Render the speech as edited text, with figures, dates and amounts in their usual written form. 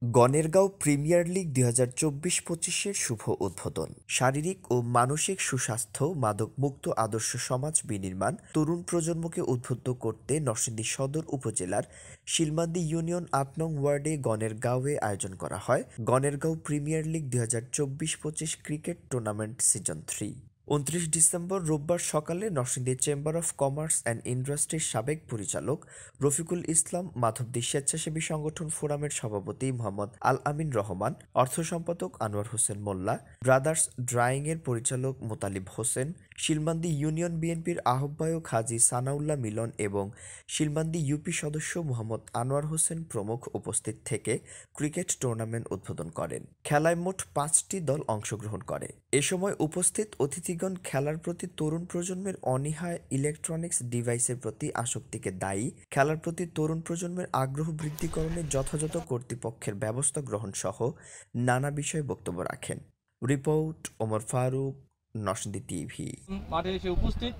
গণেরগাঁও premier league ২০২৪-২৫-এর শুভ উদ্বোধন। শারীরিক ও মানসিক সুস্বাস্থ্য, মাদকমুক্ত আদর্শ সমাজ বিনির্মাণ, তরুণ প্রজন্মকে উদ্বুদ্ধ করতে নরসিংদী সদর উপজেলার শিলমান্দি ইউনিয়ন ৮ নং ওয়ার্ডে গণেরগাঁওয়ে আয়োজন করা হয় গণেরগাঁও প্রিমিয়ার লিগ ২০২৪-২৫ ক্রিকেট টুর্নামেন্ট সিজন ৩। ২৯ ডিসেম্বর রোববার সকালে Narsingdi chamber of commerce and ইন্ডাস্ট্রির সাবেক পরিচালক রফিকুল ইসলাম, মাধবদী স্বেচ্ছাসেবী সংগঠন ফোরামের সভাপতি মোহাম্মদ আল আমিন রহমান, অর্থ সম্পাদক আনোয়ার হোসেন মোল্লা, ব্রাদার্স ড্রাইংয়ের পরিচালক মোতালিব হোসেন, শিলমান্দি ইউনিয়ন বিএনপির আহ্বায়ক হাজী সানাউল্লাহ মিলন এবং শিলমান্দি ইউপি সদস্য মোহাম্মদ আনোয়ার হোসেন প্রমুখ উপস্থিত থেকে ক্রিকেট টুর্নামেন্ট উদ্বোধন করেন। খেলায় মোট ৫টি দল অংশগ্রহণ করে। এ সময় উপস্থিত অতিথিগণ খেলার প্রতি তরুণ প্রজন্মের অনীহা, ইলেকট্রনিক্স ডিভাইসের প্রতি আসক্তিকে দায়ী, খেলার প্রতি তরুণ প্রজন্মের আগ্রহ বৃদ্ধিকরণে যথাযথ কর্তৃপক্ষের ব্যবস্থা গ্রহণ সহ নানা বিষয়ে বক্তব্য রাখেন। Report Omar Faruk, Narsingdi TV. মাঠে এসে উপস্থিত